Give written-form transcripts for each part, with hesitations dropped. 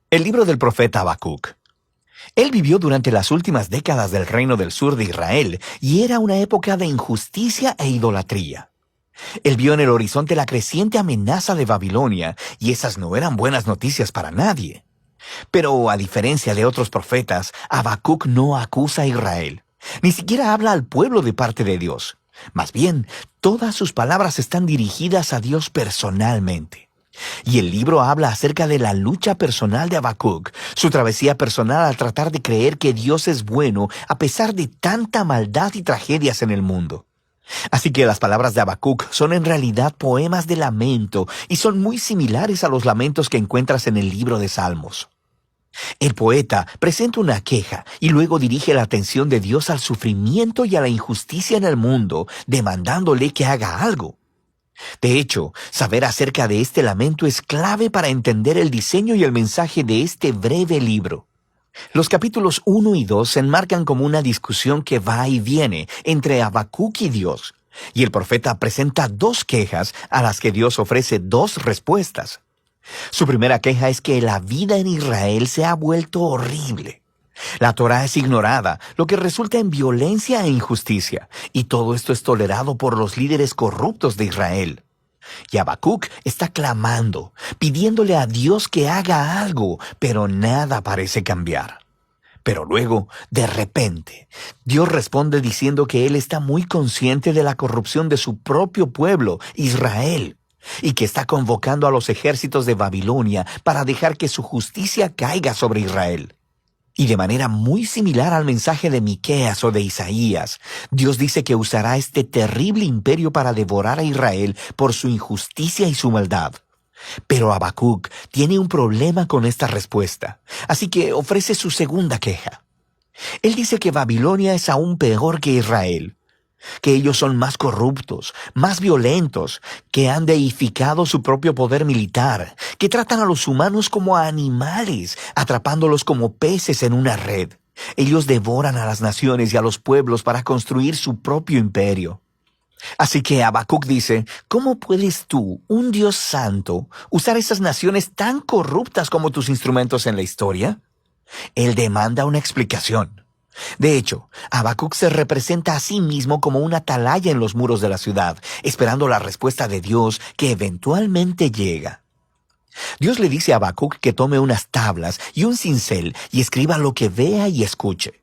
El libro del profeta Habacuc. Él vivió durante las últimas décadas del reino del sur de Israel y era una época de injusticia e idolatría. Él vio en el horizonte la creciente amenaza de Babilonia y esas no eran buenas noticias para nadie. Pero a diferencia de otros profetas, Habacuc no acusa a Israel. Ni siquiera habla al pueblo de parte de Dios. Más bien, todas sus palabras están dirigidas a Dios personalmente. Y el libro habla acerca de la lucha personal de Habacuc, su travesía personal al tratar de creer que Dios es bueno a pesar de tanta maldad y tragedias en el mundo. Así que las palabras de Habacuc son en realidad poemas de lamento y son muy similares a los lamentos que encuentras en el libro de Salmos. El poeta presenta una queja y luego dirige la atención de Dios al sufrimiento y a la injusticia en el mundo, demandándole que haga algo. De hecho, saber acerca de este lamento es clave para entender el diseño y el mensaje de este breve libro. Los capítulos 1 y 2 se enmarcan como una discusión que va y viene entre Habacuc y Dios, y el profeta presenta dos quejas a las que Dios ofrece dos respuestas. Su primera queja es que la vida en Israel se ha vuelto horrible. La Torá es ignorada, lo que resulta en violencia e injusticia, y todo esto es tolerado por los líderes corruptos de Israel. Y Habacuc está clamando, pidiéndole a Dios que haga algo, pero nada parece cambiar. Pero luego, de repente, Dios responde diciendo que Él está muy consciente de la corrupción de su propio pueblo, Israel, y que está convocando a los ejércitos de Babilonia para dejar que su justicia caiga sobre Israel. Y de manera muy similar al mensaje de Miqueas o de Isaías, Dios dice que usará este terrible imperio para devorar a Israel por su injusticia y su maldad. Pero Habacuc tiene un problema con esta respuesta, así que ofrece su segunda queja. Él dice que Babilonia es aún peor que Israel, que ellos son más corruptos, más violentos, que han deificado su propio poder militar, que tratan a los humanos como a animales, atrapándolos como peces en una red. Ellos devoran a las naciones y a los pueblos para construir su propio imperio. Así que Habacuc dice, ¿cómo puedes tú, un Dios santo, usar esas naciones tan corruptas como tus instrumentos en la historia? Él demanda una explicación. De hecho, Habacuc se representa a sí mismo como una atalaya en los muros de la ciudad, esperando la respuesta de Dios que eventualmente llega. Dios le dice a Habacuc que tome unas tablas y un cincel y escriba lo que vea y escuche.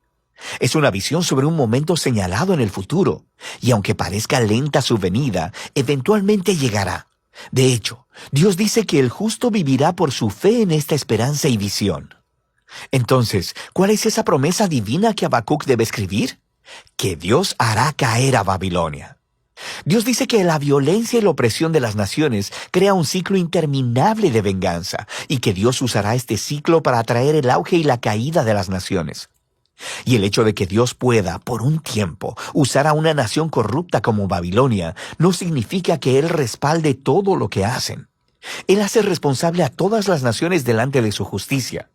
Es una visión sobre un momento señalado en el futuro, y aunque parezca lenta su venida, eventualmente llegará. De hecho, Dios dice que el justo vivirá por su fe en esta esperanza y visión. Entonces, ¿cuál es esa promesa divina que Habacuc debe escribir? Que Dios hará caer a Babilonia. Dios dice que la violencia y la opresión de las naciones crea un ciclo interminable de venganza y que Dios usará este ciclo para atraer el auge y la caída de las naciones. Y el hecho de que Dios pueda, por un tiempo, usar a una nación corrupta como Babilonia no significa que Él respalde todo lo que hacen. Él hace responsable a todas las naciones delante de su justicia.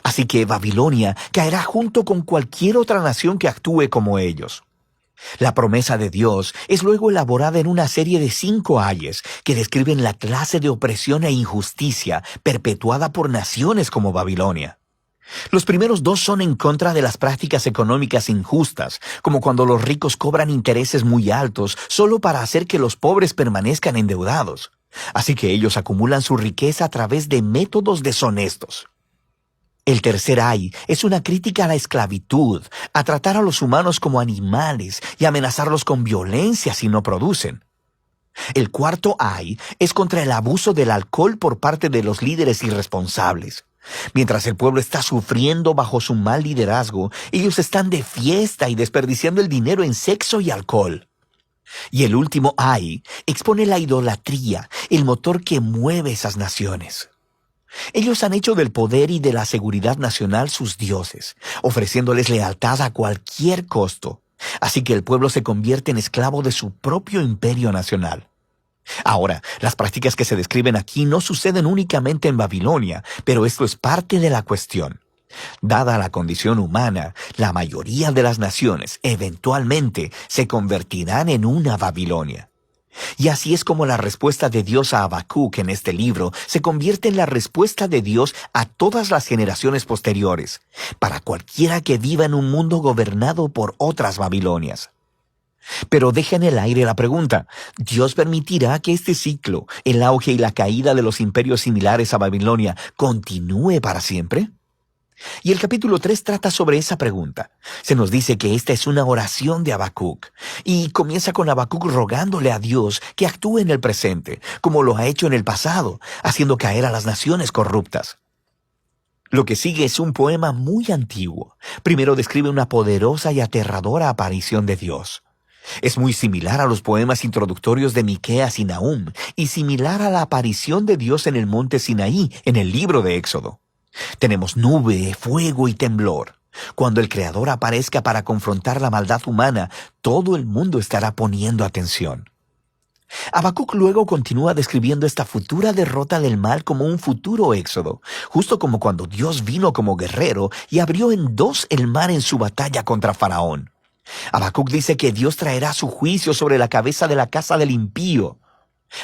Así que Babilonia caerá junto con cualquier otra nación que actúe como ellos. La promesa de Dios es luego elaborada en una serie de 5 ayes que describen la clase de opresión e injusticia perpetuada por naciones como Babilonia. Los primeros 2 son en contra de las prácticas económicas injustas, como cuando los ricos cobran intereses muy altos solo para hacer que los pobres permanezcan endeudados. Así que ellos acumulan su riqueza a través de métodos deshonestos. El tercer ay es una crítica a la esclavitud, a tratar a los humanos como animales y amenazarlos con violencia si no producen. El cuarto ay es contra el abuso del alcohol por parte de los líderes irresponsables. Mientras el pueblo está sufriendo bajo su mal liderazgo, ellos están de fiesta y desperdiciando el dinero en sexo y alcohol. Y el último ay expone la idolatría, el motor que mueve esas naciones. Ellos han hecho del poder y de la seguridad nacional sus dioses, ofreciéndoles lealtad a cualquier costo. Así que el pueblo se convierte en esclavo de su propio imperio nacional. Ahora, las prácticas que se describen aquí no suceden únicamente en Babilonia, pero esto es parte de la cuestión. Dada la condición humana, la mayoría de las naciones eventualmente se convertirán en una Babilonia. Y así es como la respuesta de Dios a Habacuc en este libro se convierte en la respuesta de Dios a todas las generaciones posteriores, para cualquiera que viva en un mundo gobernado por otras Babilonias. Pero deja en el aire la pregunta, ¿Dios permitirá que este ciclo, el auge y la caída de los imperios similares a Babilonia, continúe para siempre? Y el capítulo 3 trata sobre esa pregunta. Se nos dice que esta es una oración de Habacuc, y comienza con Habacuc rogándole a Dios que actúe en el presente, como lo ha hecho en el pasado, haciendo caer a las naciones corruptas. Lo que sigue es un poema muy antiguo. Primero describe una poderosa y aterradora aparición de Dios. Es muy similar a los poemas introductorios de Miqueas y Nahum, y similar a la aparición de Dios en el monte Sinaí, en el libro de Éxodo. Tenemos nube, fuego y temblor. Cuando el Creador aparezca para confrontar la maldad humana, todo el mundo estará poniendo atención. Habacuc luego continúa describiendo esta futura derrota del mal como un futuro éxodo, justo como cuando Dios vino como guerrero y abrió en dos el mar en su batalla contra Faraón. Habacuc dice que Dios traerá su juicio sobre la cabeza de la casa del impío.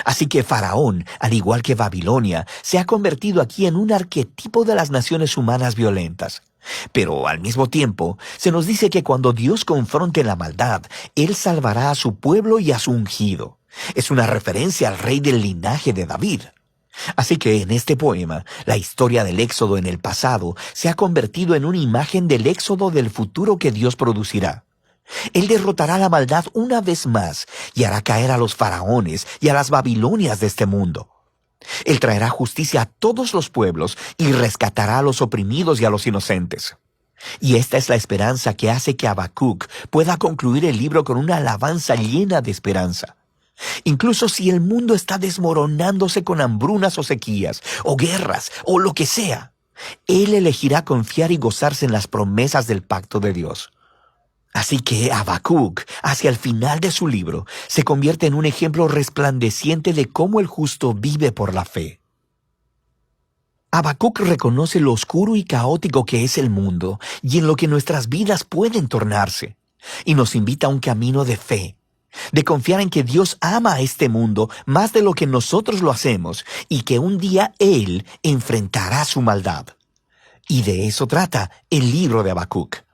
Así que Faraón, al igual que Babilonia, se ha convertido aquí en un arquetipo de las naciones humanas violentas. Pero al mismo tiempo, se nos dice que cuando Dios confronte la maldad, Él salvará a su pueblo y a su ungido. Es una referencia al rey del linaje de David. Así que en este poema, la historia del éxodo en el pasado se ha convertido en una imagen del éxodo del futuro que Dios producirá. Él derrotará la maldad una vez más y hará caer a los faraones y a las Babilonias de este mundo. Él traerá justicia a todos los pueblos y rescatará a los oprimidos y a los inocentes. Y esta es la esperanza que hace que Habacuc pueda concluir el libro con una alabanza llena de esperanza. Incluso si el mundo está desmoronándose con hambrunas o sequías, o guerras, o lo que sea, Él elegirá confiar y gozarse en las promesas del pacto de Dios. Así que Habacuc, hacia el final de su libro, se convierte en un ejemplo resplandeciente de cómo el justo vive por la fe. Habacuc reconoce lo oscuro y caótico que es el mundo y en lo que nuestras vidas pueden tornarse, y nos invita a un camino de fe, de confiar en que Dios ama a este mundo más de lo que nosotros lo hacemos y que un día Él enfrentará su maldad. Y de eso trata el libro de Habacuc.